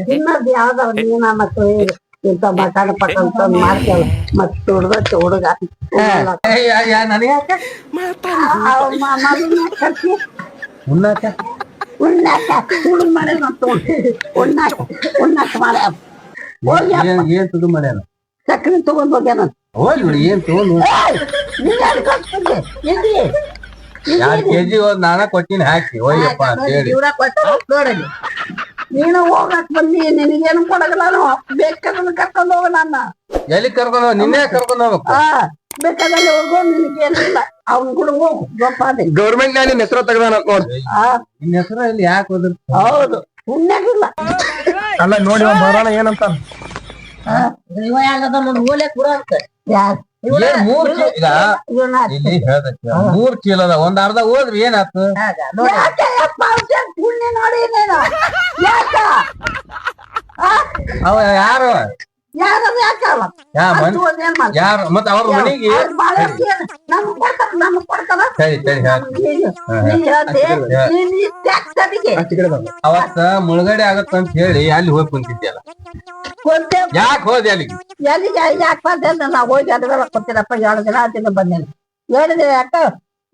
ತಿನ್ನೋದು ಯಾವ್ದಾವ ನೀನ ಮತ್ತೆ ಇಂತ ಮಟನ್ ಪಟನ್ ತಂದ್ ಮಾಡ್ತೇವ ಮತ್ ಹುಡುಗ ಹುಡುಗ ಉಣ್ಣಾಕ ಉಣ್ಣಾಕ ತುಳು ಮಳೆ ಉಣ್ಣಾಕ ಉಣ್ಣಾಕ ಮಾಡ ಹೋಗಿ ಏನ್ ತುಡು ಮಾಡ್ಯಾನ ಸಕ್ಕರೆ ತಗೊಂಡ್ ಹೋಗ್ಯಾನ ಹೋಗಿ ಬಿಡಿ ಏನ್ ತಗೊಂಡು ಎರಡ್ ಕೆಜಿ ನಾನ ಕೊಟ್ಟಿನಿ ಹಾಕಿ ಹೋಯ್ಯಪ್ಪ ಅಂತ ಹೇಳಿ ನೋಡಲಿ ನೀನು ಹೋಗಕ್ ಬಂದಿ ನಿನಗೇನು ಕೊಡಗಲ್ಲ ಬೇಕಾದ್ರೆ ಕರ್ಕೊಂಡ್ ಹೋಗ ನನ್ನ ಎಲ್ಲಿ ಕರ್ಕೊಂಡ್ ನಿನ್ನೆ ಕರ್ಕೊಂಡ್ ಹೋಗ್ಬೇಕು ಬೇಕಾದಲ್ಲಿ ಹೋಗೋ ನಿನಗೇನಿಲ್ಲ ಅವ್ನ ಕೂಡ ಹೋಗು ಗೊಪ್ಪಾದೆ ಗೌರ್ಮೆಂಟ್ ನ್ಯಾಗ ನಿನ್ನ ಹೆಸರು ತೆಗ್ದಾನ ನೋಡಿ ನಿನ್ನ ಹೆಸರು ಇಲ್ಲಿ ಯಾಕೆ ಹೋದ್ರ ಹೌದು ಪುಣ್ಯಾಗಿಲ್ಲ ಅಲ್ಲ ನೋಡಿ ಬರೋಣ ಏನಂತ ಓಲೆ ಕೂಡ ಯಾರು ಮೂರ್ ಚೀಲದ ಒಂದ್ ಅರ್ಧ ಹೋದ್ರಿ ಏನಾಯ್ತು ಪುಣ್ಯ ನೋಡಿ ನೀನು ಯಾಕ ಅವ ಯಾರು ಯಾರು ಯಾಕಲ್ಲ ಯಾರು ಮತ್ತ ಅವ್ರ ಮನೆಗೆ ನಮ್ಗ್ ಕೊಡ್ತಾರ ಸರಿ ಅವತ್ತ ಮುಳುಗಡೆ ಆಗತ್ತ ಅಂತ ಹೇಳಿ ಅಲ್ಲಿ ಹೋಗಿ ಕುಂತಿದ್ಯಲ್ಲ ಯಾಕೆ ಹೋದೆ ಅಲ್ಲಿಗೆ ಎಲ್ಲಿಗೆ ಯಾಕೆ ಬಂದೆ ನಾವು ಹೋಗಿ ಅದ್ರಲ್ಲಿ ಕೊಡ್ತೀರಪ್ಪ 2 ದಿನ ಆದಿನ ಬಂದೇನೆ 2 ದಿನ ಯಾಕ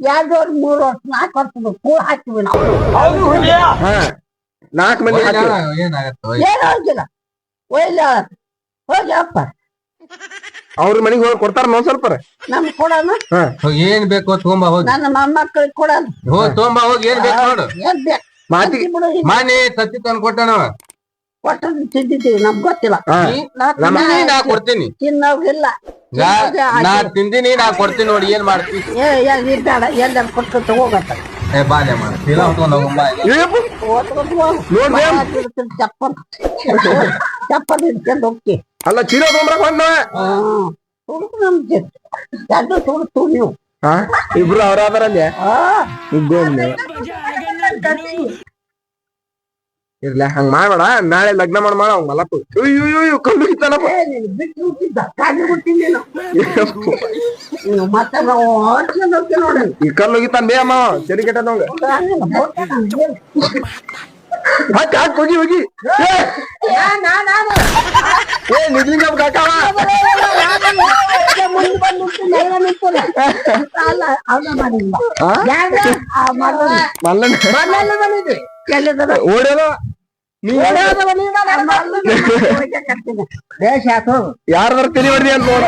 2 ವರ್ಷ 3 ವರ್ಷ 4 ವರ್ಷದ ಕೂಳ್ ಹಾಕ್ತಿವಿ ನಾವು 4 ಮಂದಿ ಏನಾಗತ್ತ ಏನು ಹೋಗಿಲ್ಲ ಒಯ್ಲ ಹೋಗಿ ಅಪ್ಪ ಅವ್ರ ಮನೆಗೆ ಹೋಗಿ ಕೊಡ್ತಾರ ನಾವ್ ಸ್ವಲ್ಪ ನಮ್ಗೆ ಕೊಡೋಣ ಏನ್ ಬೇಕು ತಗೊಂಬ ಹೋಗಿ ನನ್ನ ಮೊಮ್ಮಕ್ಕಳಿಗೆ ಕೊಡೋಣ ಹೋಗಿ ತಗೊಂಬ ಹೋಗಿ ಏನ್ ಬೇಕು ನೋಡು ಏನ್ ಬೇಕು ಮಾತಿಗೆ ಮಾನಿ ಸತ್ತಿ ತಂದು ಕೊಟ್ಟನವ ಕೊಟ್ಟದ್ದು ತಿಂದಿದ್ದೀವಿ ನಮ್ಗೆ ಗೊತ್ತಿಲ್ಲ ನಾ ಕೊಡ್ತೀನಿ ತಿನ್ನೋಗಿಲ್ಲ ನಾ ತಿಂದಿನಿ ನಾ ಕೊಡ್ತೀನಿ ನೋಡಿ ಏನ್ ಮಾಡ್ತೀನಿ ಬೇಡ ಎಲ್ಲಾರ ಕೊಟ್ಟು ಹೋಗತ್ತ ಬಾಲ್ಯ ಮಾಡ ಚೀಲ ಹೊತ್ಕೊಂಡ್ ಹೋಗಮ್ಮ ಚಪ್ಪಲ್ ಚಪ್ಪಲ್ ಇಟ್ಕೊಂಡು ಹೋಗ್ತಿ ಅಲ್ಲ ಚೀಲ ತೊಗೊಂಡ್ರಾಗ ಬಂದ ತುಡುಕು ನಮ್ಗೆ ಎರಡು ತುಡುಕು ನೀವು ಇಬ್ರು ಅವ್ರಾದ್ರಲ್ಲಿ ಇರ್ಲ ಹಂಗ ಮಾಡ್ಬೇಡ ನಾಳೆ ಲಗ್ನ ಮಾಡ ಅವ್ ಮಲಪ್ಪು ಅಯ್ಯೋ ಕಲ್ಲು ಇತ್ತಾನಪ್ಪ ಬಿಟ್ಟು ಹುಟ್ಟಿದ್ದ ಕಾಗಿ ಹುಟ್ಟಿದ್ದೇನು ಮತ್ತೆ ನಾವು ನೋಡಿ ಈ ಕಲ್ಲು ಹೋಗಿತ್ತಾನ ಬೇ ಅಮ್ಮ ಸರಿ ಕೆಟ್ಟದಂಗ ಹಾಕಿ ಹಾಕಿ ಹೋಗಿ ಹೋಗಿ ಏ ನಿಜ್ಲಿಂಗ ಕಾಕವ ಮುಂದೆ ಬಂದು ಅಲ್ಲ ಅವನ ಮಾಡಿಲ್ಲ ಮಲ್ಲಣ್ಣ ಓಡ್ಯದ ಯಾರ ತಿಳಿ ಹೊಡ್ದಿ ಅಂತ ನೋಡ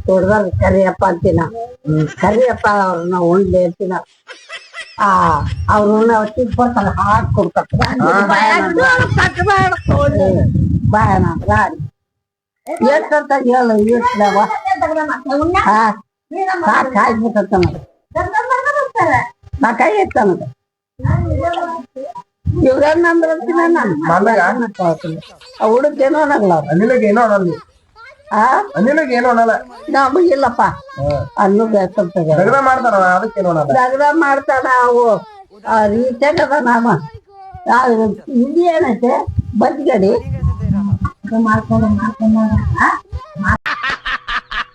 ಹೊಡ್ದಾರ ಕರಿಯಪ್ಪ ಅಂತೀನ ಕರಿಯಪ್ಪ ಅವ್ರನ್ನ ಉಂಡ್ಲಿ ಅಂತೀನ ಅವ್ರನ್ನ ಕೊಡ್ತಾರ ಹಾಕಿ ಕೊಡ್ತಾರ ಬಾಯಣ ಗಾಡಿ ಎಷ್ಟಂತ ಹೇಳು ಎಷ್ಟವ ಕಾಯ್ಬಿಟ್ಟಂತ ನಾ ಕೈ ಎತ್ತನದ ಇವ್ರನ್ನಂದ್ರ ಹುಡುಗೇನೋ ಅನ್ನಲ್ಲ ಅನಿಲಗೆ ಏನೋ ಅನ್ನಲ್ಲ ಅನಿಲಗೆ ಏನೋ ಅನ್ನಲ್ಲ ನಮಗಿಲ್ಲಪ್ಪ ಅನ್ನು ದಗದ ಮಾಡ್ತಾರ ಅದಕ್ಕೇನೋ ಅನ್ನಲ್ಲ ದಗದ ಮಾಡ್ತಾನ ಅವು ರೀಚಾಗ ಅದ ನಾಮ ಇಲ್ಲಿ ಏನೈತೆ ಬದ್ಗಡಿ ಮಾಡ್ಕೊಂಡು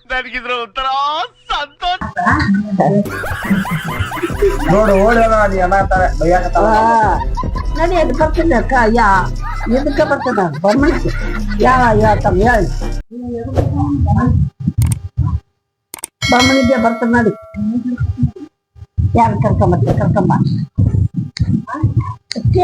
ನನಗಿದ್ರ ಉತ್ತರ ನೋಡು ಓಡ್ಯಾನ ಅಲ್ಲಿ ಅನ್ನತಾರೆ ನಡಿ ಅದು ಬರ್ತಿದ್ದ ಇದಕ್ಕೆ ಬರ್ತದ ಬಮ್ಮಣಿಕೆ ಹೇಳ್ತಾನ ಹೇಳಿ ಬಮ್ಮಣಿಗೆ ಬರ್ತದ ನೋಡಿ ಯಾರು ಕರ್ಕೊಂಬ ಅಷ್ಟೇ